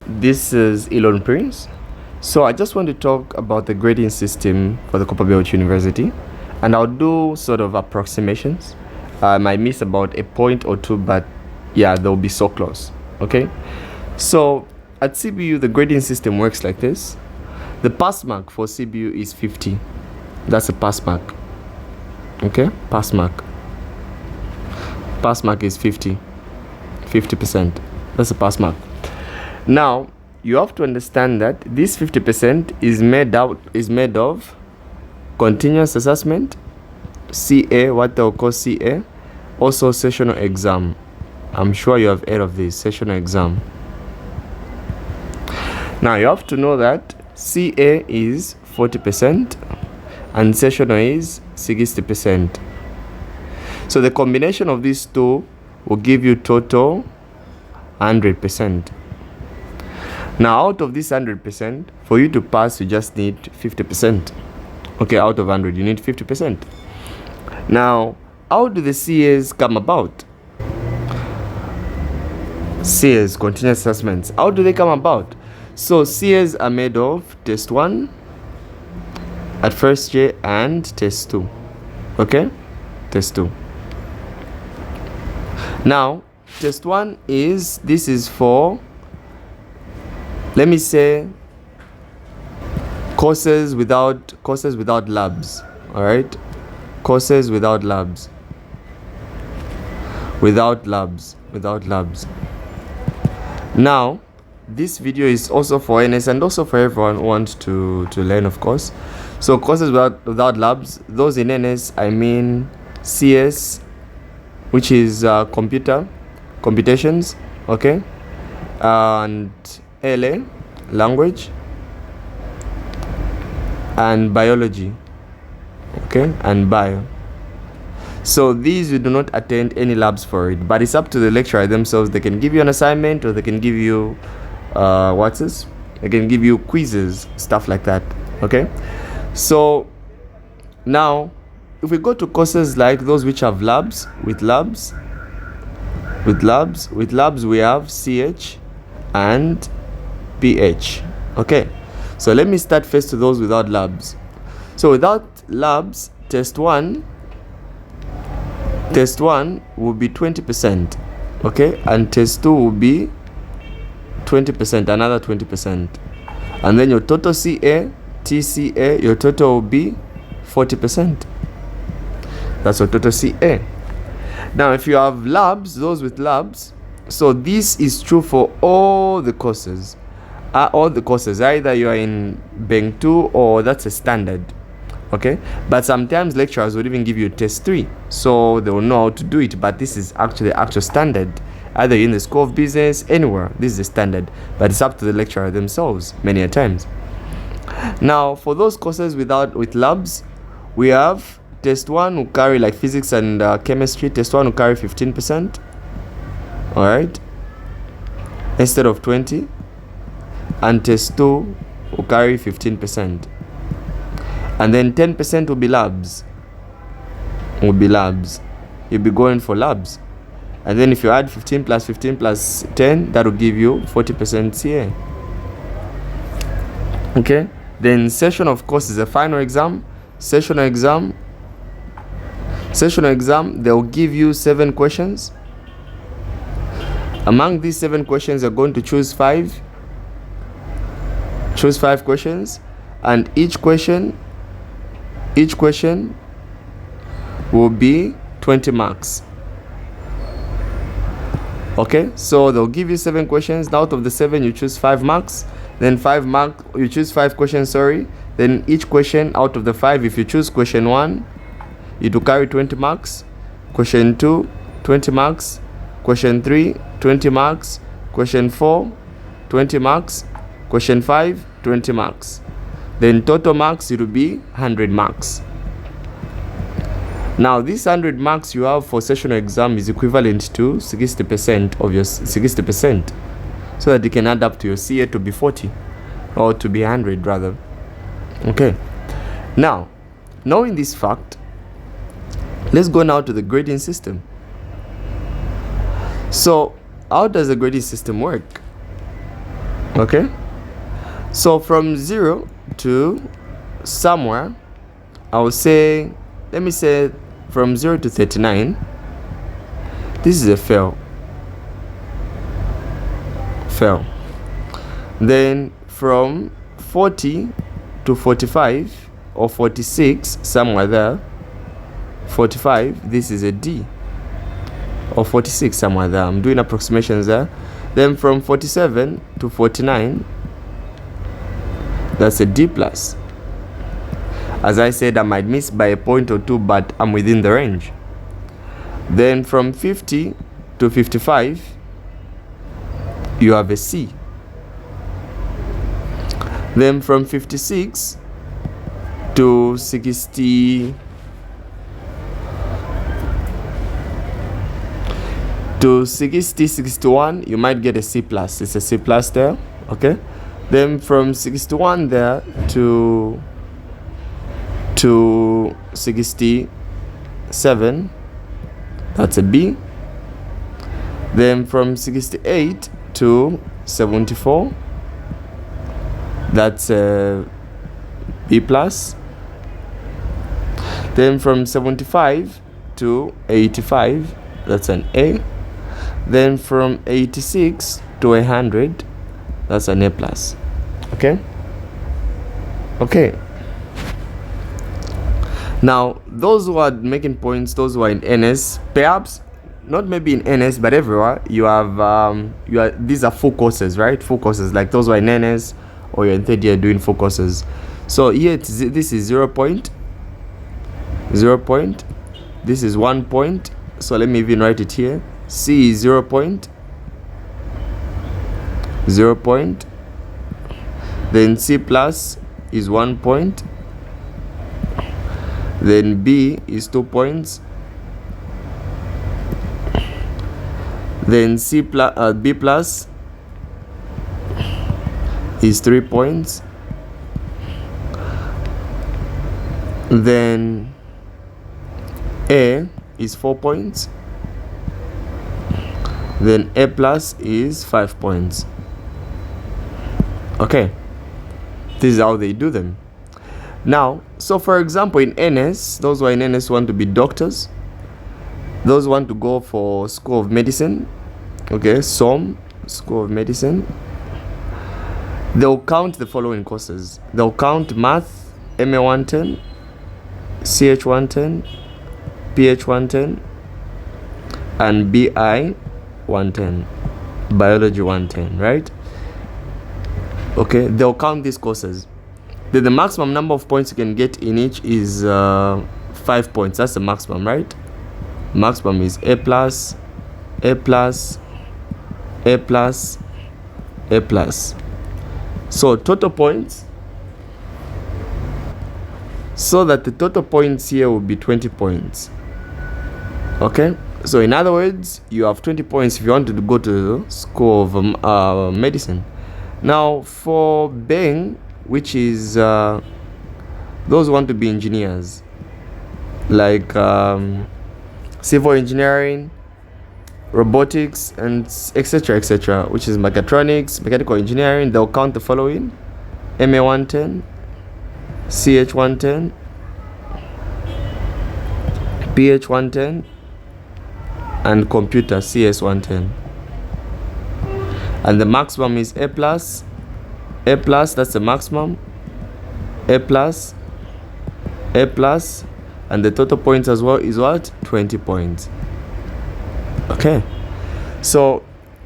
This is Elon Prince. So I just want to talk about the grading system for the Copperbelt University, and I'll do sort of approximations. I might miss about a point or two, but yeah, they'll be so close. Okay, so at CBU the grading system works like this. The pass mark for CBU is 50. That's a pass mark. Okay, pass mark is 50%. That's a pass mark. Now you have to understand that this 50% is made of continuous assessment, CA, what they'll call CA, also sessional exam. I'm sure you have heard of this sessional exam. Now you have to know that CA is 40% and sessional is 60%. So the combination of these two will give you total 100%. Now out of this 100%, for you to pass you just need 50%. Okay, out of 100 you need 50%. Now how do the CAs come about? CAs, continuous assessments, how do they come about? So CAs are made of test 1 at first year and test 2. Okay, test 2. Now test 1 is, this is for, let me say, courses without labs. All right, courses without labs. Now this video is also for NS and also for everyone who wants to learn, of course. So courses without labs, those in NS, I mean CS, which is computations, okay, and LA, language, and biology, okay, and bio. So these you do not attend any labs for it, but it's up to the lecturer themselves. They can give you an assignment, or they can give you they can give you quizzes, stuff like that. Okay, so now if we go to courses like those which have labs, with labs we have CH and PH. Okay, so let me start first to those without labs. So without labs, test 1 will be 20%, okay, and test 2 will be 20%, another 20%, and then your total CA, TCA, your total will be 40%. That's your total CA. Now if you have labs, those with labs, so this is true for all the courses. Either you are in Bank 2 or that's a standard. Okay, but sometimes lecturers would even give you test 3, so they will know how to do it, but this is actually actual standard. Either in the School of Business, anywhere, this is the standard, but it's up to the lecturer themselves many a times. Now for those courses with labs, we have test 1 will carry like physics and chemistry. Test 1 will carry 15%, all right, instead of 20, and test 2 will carry 15%, and then 10% will be labs. You'll be going for labs, and then if you add 15 plus 15 plus 10, that will give you 40% CA. Okay, then session, of course, is a final exam. Sessional exam, they'll give you 7 questions. Among these 7 questions, you're going to choose 5 questions, and each question will be 20 marks. Okay, so they'll give you 7 questions. Out of the 7 you choose 5 marks, then you choose 5 questions, then each question out of the 5, if you choose question 1, it will carry 20 marks, question 2 20 marks, question 3 20 marks, question 4 20 marks, question 5 20 marks, then total marks it will be 100 marks. Now this 100 marks you have for sessional exam is equivalent to 60% of your 60%, so that you can add up to your CA to be 40, or to be 100 rather. Okay, now knowing this fact, let's go now to the grading system. So how does the grading system work? Okay, so from 0 to somewhere, I'll say, let me say from 0 to 39, this is a fail. Then from 40 to 45 or 46, somewhere there, 45, this is a D, or 46, somewhere there. I'm doing approximations there. Then from 47 to 49, that's a D plus. As I said, I might miss by a point or two, but I'm within the range. Then from 50 to 55, you have a C. Then from 56 to 60 to 61, you might get a C plus. It's a C plus there. Okay, then from 61 there to 67, that's a B. Then from 68 to 74, that's a B plus. Then from 75 to 85, that's an A. Then from 86 to 100, that's an A plus. Okay. Now, those who are making points, those who are in NS, perhaps not maybe in NS, but everywhere, you have these are full courses, right? Full courses, like those who are in NS or you're in third year doing full courses. So here this is 0 point, 0 point, this is 1 point. So let me even write it here. C is 0 point, 0 point. Then C plus is 1 point. Then B is 2 points. Then B plus is 3 points. Then A is 4 points. Then A plus is 5 points. Okay, this is how they do them. Now, so for example, in NS, those who are in NS want to be doctors. Those want to go for School of Medicine. Okay, SOM, School of Medicine. They'll count the following courses. They'll count Math, MA 110, CH 110, PH 110, and BI 110, Biology 110, right? Okay, they'll count these courses. The maximum number of points you can get in each is 5 points. That's the maximum, right? Maximum is A plus, A plus, A plus, A plus. So total points, so that the total points here will be 20 points. Okay, so in other words, you have 20 points if you want to go to the School of Medicine. Now for Beng, which is those who want to be engineers, like civil engineering, robotics, and etc., which is mechatronics, mechanical engineering, they'll count the following: MA 110, CH 110, PH 110, and computer CS 110. And the maximum is A plus, A plus, that's the maximum, A plus, A plus, and the total points as well is what? 20 points. Okay, so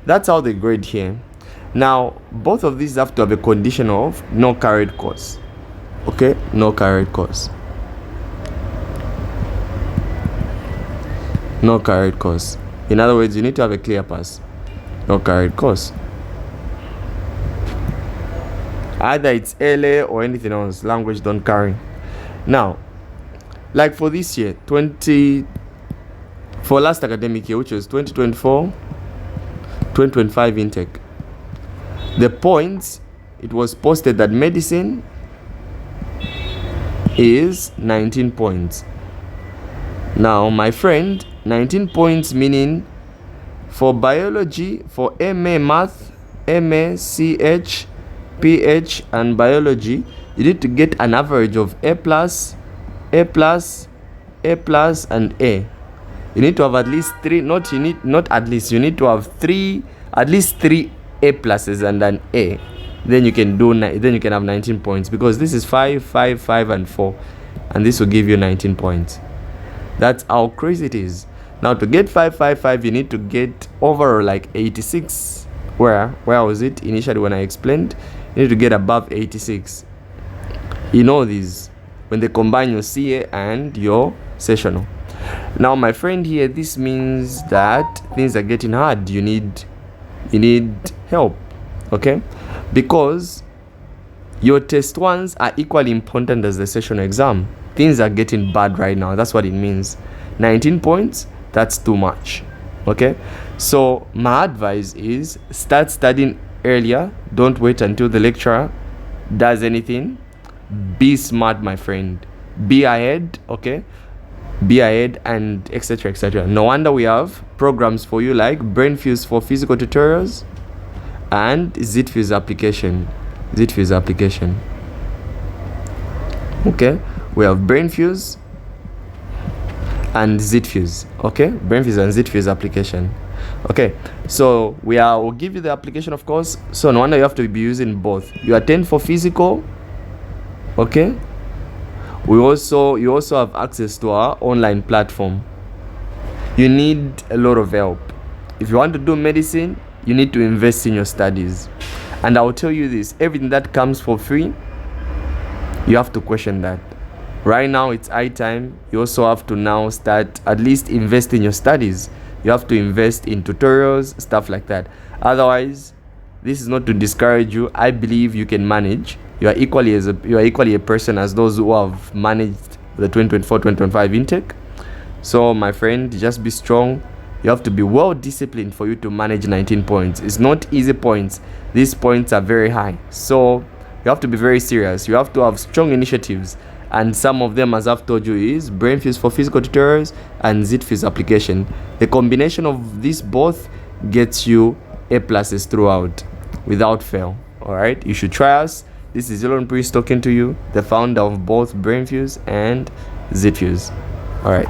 that's how they grade here. Now, both of these have to have a condition of no carried course. Okay, no carried course. No carried course. In other words, you need to have a clear pass. No carried course. Either it's LA or anything else, language don't carry. Now, like for this year, for last academic year, which was 2024-2025 intake, the points, it was posted that medicine is 19 points. Now, my friend, 19 points meaning for biology, for MA math, MA, CH, PH, and biology, you need to get an average of A+, A+, A+, and A. You need to have at least three, you need to have at least three A pluses and an A. Then you can have 19 points, because this is 5, 5, 5, and 4, and this will give you 19 points. That's how crazy it is. Now to get 5, 5, 5, you need to get over like 86. Where was it initially when I explained? You need to get above 86. You know these when they combine your CA and your sessional. Now my friend here, this means that things are getting hard. You need help, okay? Because your test ones are equally important as the sessional exam. Things are getting bad right now. That's what it means. 19 points, that's too much, okay? So my advice is start studying earlier. Don't wait until the lecturer does anything. Be smart, my friend. Be ahead, okay? Be ahead, and etc, etc. No wonder we have programs for you like BrainFuse for physical tutorials and ZFuse application. Okay, we have BrainFuse and ZFuse. Okay, BrainFuse and ZFuse application. Okay, so we'll give you the application, of course. So no wonder you have to be using both. You attend for physical, okay? You also have access to our online platform. You need a lot of help. If you want to do medicine, you need to invest in your studies. And I will tell you this, everything that comes for free, you have to question that. Right now it's high time you also have to now start at least invest in your studies. You have to invest in tutorials, stuff like that. Otherwise, this is not to discourage you. I believe you can manage. You are equally a person as those who have managed the 2024-2025 intake. So my friend, just be strong. You have to be well disciplined for you to manage 19 points. It's not easy points. These points are very high. So you have to be very serious. You have to have strong initiatives. And some of them, as I've told you, is BrainFuse for physical tutorials and ZFuse application. The combination of these both gets you A pluses throughout without fail. Alright, you should try us. This is Elon Priest talking to you, the founder of both BrainFuse and ZFuse. Alright.